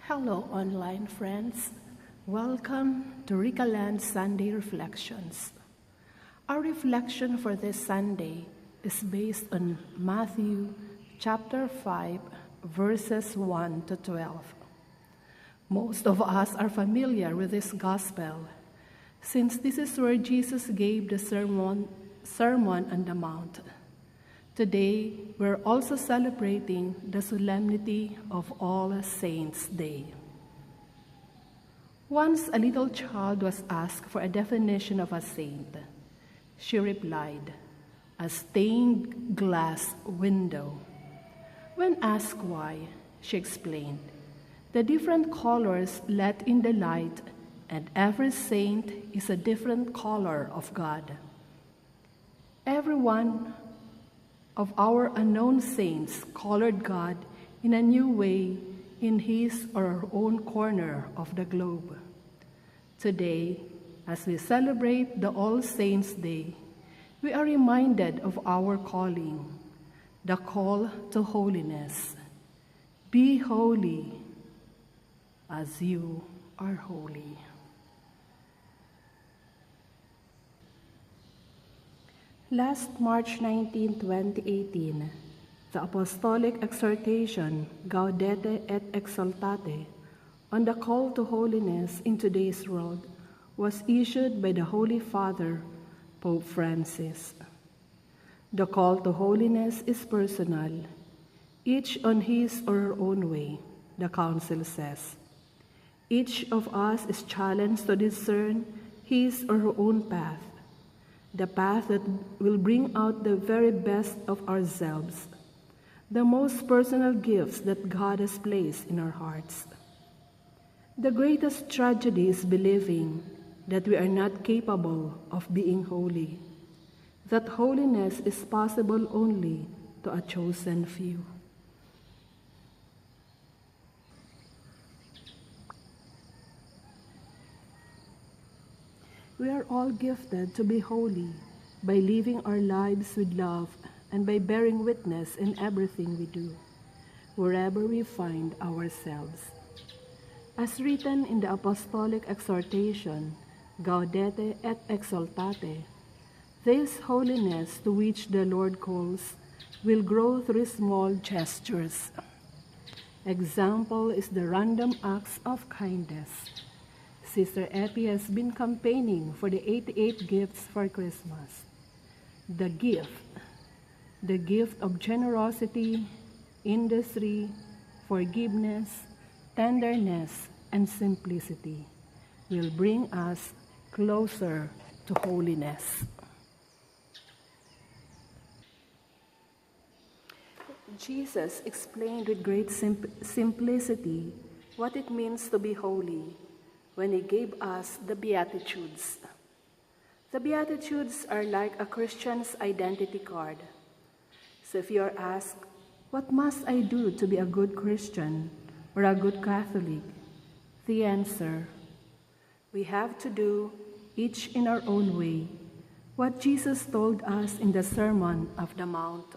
Hello, online friends. Welcome to Ricaland Sunday Reflections. Our reflection for this Sunday is based on Matthew chapter 5, verses 1 to 12. Most of us are familiar with this gospel, since this is where Jesus gave the Sermon on the Mount. Today, we're also celebrating the solemnity of All Saints' Day. Once a little child was asked for a definition of a saint. She replied, "A stained glass window." When asked why, she explained, "The different colors let in the light, and every saint is a different color of God. Every one of our unknown saints colored God in a new way in his or her own corner of the globe. Today, as we celebrate the All Saints' Day, we are reminded of our calling, the call to holiness. Be holy as you are holy. Last March 19, 2018, the Apostolic Exhortation, Gaudete et Exsultate, on the call to holiness in today's world, was issued by the Holy Father, Pope Francis. The call to holiness is personal, each on his or her own way, the Council says. Each of us is challenged to discern his or her own path, the path that will bring out the very best of ourselves, the most personal gifts that God has placed in our hearts. The greatest tragedy is believing that we are not capable of being holy, that holiness is possible only to a chosen few. We are all gifted to be holy by living our lives with love and by bearing witness in everything we do, wherever we find ourselves. As written in the Apostolic Exhortation, Gaudete et Exsultate, this holiness to which the Lord calls will grow through small gestures. Example is the random acts of kindness. Sister Epi has been campaigning for the 88 gifts for Christmas. The gift of generosity, industry, forgiveness, tenderness, and simplicity will bring us closer to holiness. Jesus explained with great simplicity what it means to be holy when he gave us the Beatitudes. The Beatitudes are like a Christian's identity card. So if you are asked, what must I do to be a good Christian or a good Catholic? The answer, we have to do, each in our own way, what Jesus told us in the Sermon on the Mount.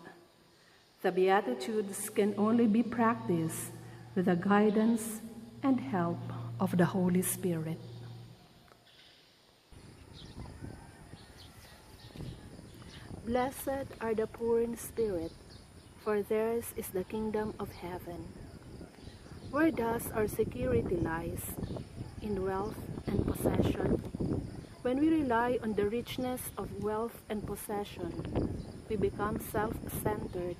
The Beatitudes can only be practiced with the guidance and help of the Holy Spirit. Blessed are the poor in spirit, for theirs is the kingdom of heaven. Where does our security lies? In wealth and possession. When we rely on the richness of wealth and possession, we become self-centered,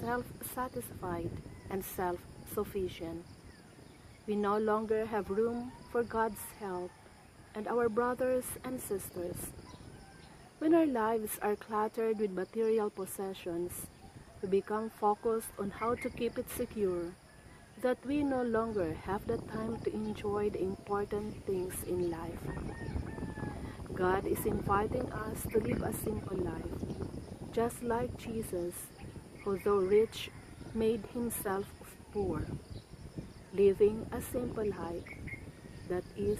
self-satisfied, and self-sufficient. We no longer have room for God's help and our brothers and sisters. When our lives are cluttered with material possessions, we become focused on how to keep it secure, that we no longer have the time to enjoy the important things in life. God is inviting us to live a simple life, just like Jesus, who though rich, made himself poor, living a simple life, that is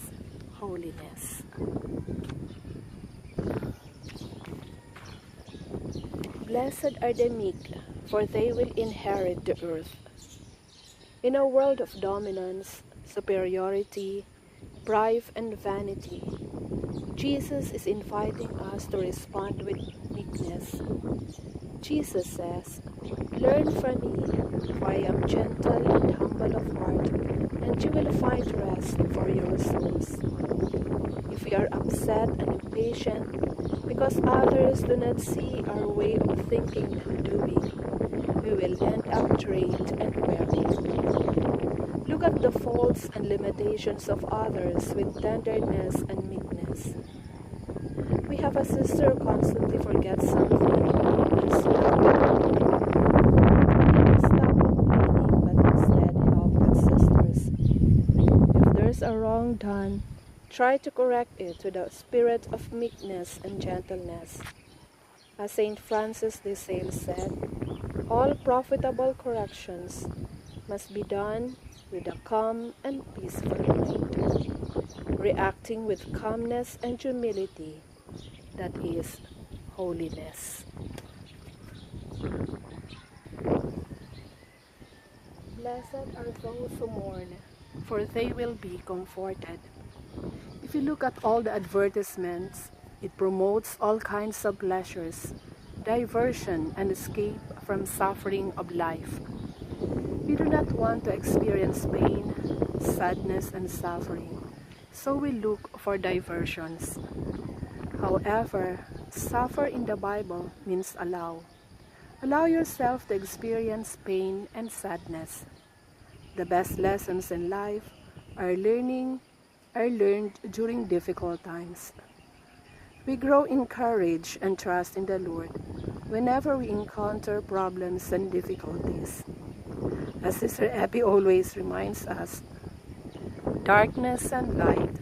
holiness. Blessed are the meek, for they will inherit the earth. In a world of dominance, superiority, pride, and vanity, Jesus is inviting us to respond with meekness. Jesus says, "Learn from me, for I am gentle and humble of heart, and you will find rest for your souls." If we are upset and impatient because others do not see our way of thinking and doing, we will end up drained and weary. Look at the faults and limitations of others with tenderness and meekness. We have a sister who constantly forgets something and stop complaining, but instead help with sisters. If there's a wrong done, try to correct it with a spirit of meekness and gentleness. As Saint Francis de Sales said, all profitable corrections must be done with a calm and peaceful mind, reacting with calmness and humility, that is, holiness. Blessed are those who mourn, for they will be comforted. If you look at all the advertisements, it promotes all kinds of pleasures, diversion, and escape from suffering of life. We do not want to experience pain, sadness, and suffering, so we look for diversions. However, suffer in the Bible means allow. Allow yourself to experience pain and sadness. The best lessons in life are learned during difficult times. We grow in courage and trust in the Lord whenever we encounter problems and difficulties. As Sister Abby always reminds us, darkness and light,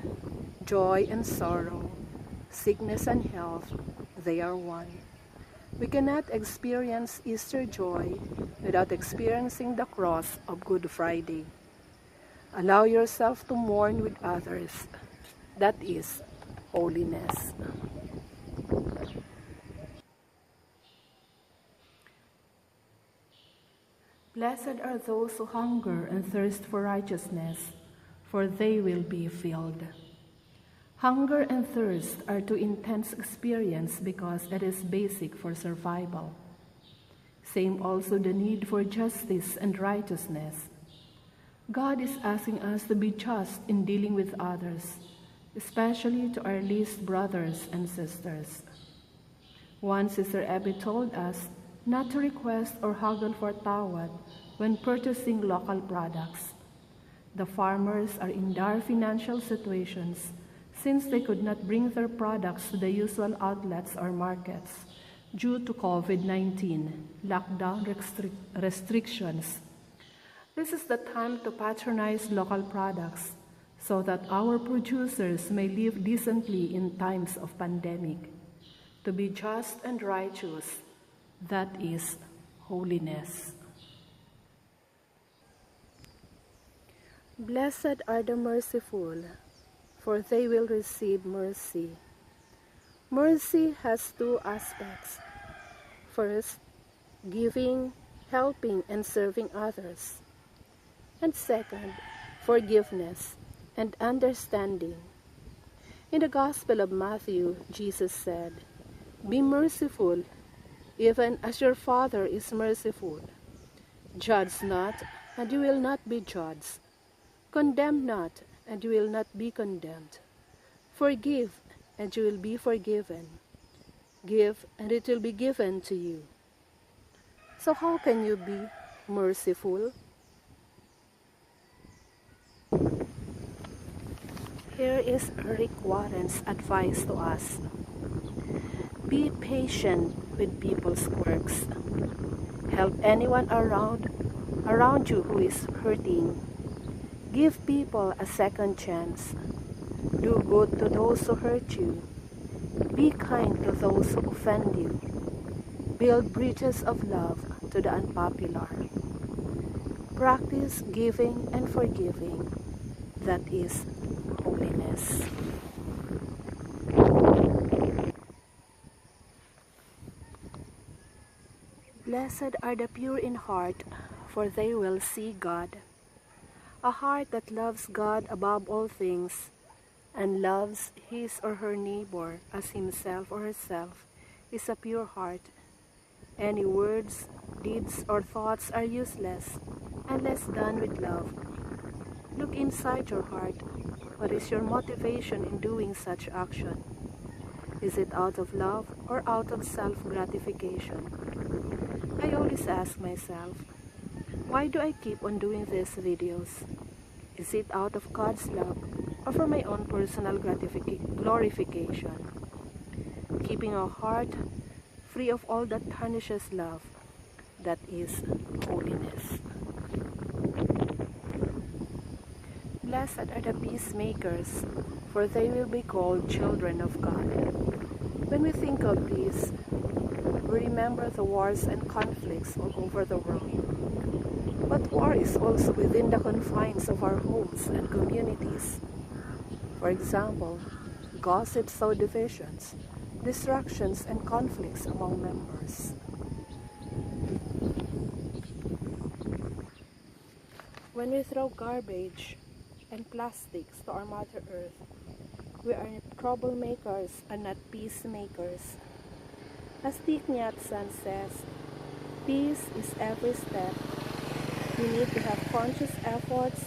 joy and sorrow, sickness and health, they are one. We cannot experience Easter joy without experiencing the cross of Good Friday. Allow yourself to mourn with others. That is holiness. Blessed are those who hunger and thirst for righteousness, for they will be filled. Hunger and thirst are two intense experiences because it is basic for survival. Same also the need for justice and righteousness. God is asking us to be just in dealing with others, especially to our least brothers and sisters. Once Sister Abby told us not to request or haggle for tawad when purchasing local products. The farmers are in dire financial situations since they could not bring their products to the usual outlets or markets due to COVID-19 lockdown restrictions. This is the time to patronize local products so that our producers may live decently in times of pandemic. To be just and righteous, that is holiness. Blessed are the merciful, for they will receive mercy. Mercy has two aspects. First, giving, helping, and serving others. And second, forgiveness and understanding. In the Gospel of Matthew, Jesus said, "Be merciful, even as your Father is merciful. Judge not, and you will not be judged. Condemn not, and you will not be condemned. Forgive, and you will be forgiven. Give, and it will be given to you." So how can you be merciful? Here is Rick Warren's advice to us. Be patient with people's quirks. Help anyone around you who is hurting. Give people a second chance. Do good to those who hurt you. Be kind to those who offend you. Build bridges of love to the unpopular. Practice giving and forgiving. That is holiness. Blessed are the pure in heart, for they will see God. A heart that loves God above all things and loves his or her neighbor as himself or herself is a pure heart. Any words, deeds, or thoughts are useless unless done with love. Look inside your heart. What is your motivation in doing such action? Is it out of love or out of self-gratification? I always ask myself, why do I keep on doing these videos? Is it out of God's love or for my own personal glorification? Keeping our heart free of all that tarnishes love, that is holiness. Blessed are the peacemakers, for they will be called children of God. When we think of peace, we remember the wars and conflicts all over the world. But war is also within the confines of our homes and communities. For example, gossip sow divisions, distractions, and conflicts among members. When we throw garbage and plastics to our Mother Earth, we are troublemakers and not peacemakers. As Thich Nhat Hanh says, peace is every step. We need to have conscious efforts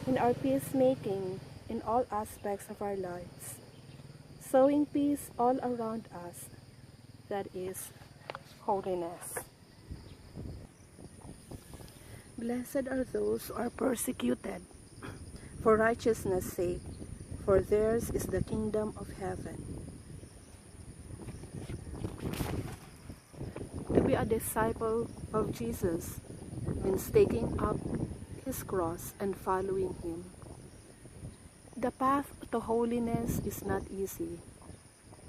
in our peacemaking in all aspects of our lives, sowing peace all around us, that is holiness. Blessed are those who are persecuted for righteousness' sake, for theirs is the kingdom of heaven. To be a disciple of Jesus means taking up his cross and following him. The path to holiness is not easy.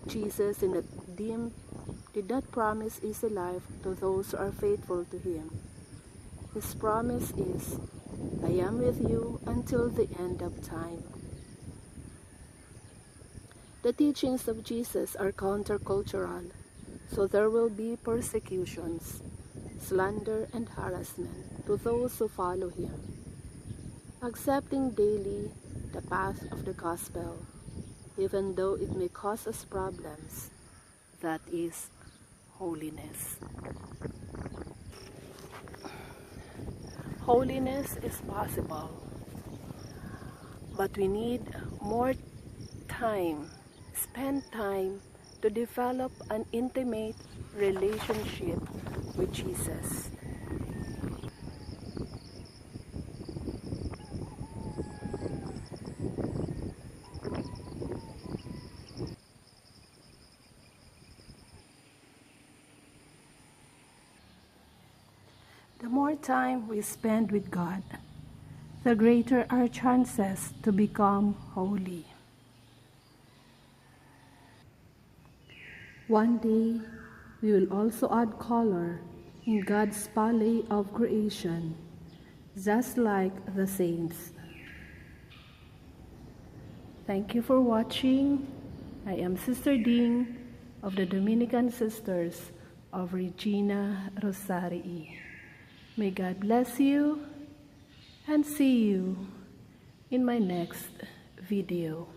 Jesus did not promise easy life to those who are faithful to him. His promise is, I am with you until the end of time. The teachings of Jesus are countercultural, so there will be persecutions, slander, and harassment to those who follow him. Accepting daily the path of the gospel, even though it may cause us problems, that is holiness. Holiness is possible, but we need more time, spend time to develop an intimate relationship with Jesus. The more time we spend with God, the greater our chances to become holy. One day, we will also add color in God's palette of creation, just like the saints. Thank you for watching. I am Sister Ding of the Dominican Sisters of Regina Rosarii. May God bless you and see you in my next video.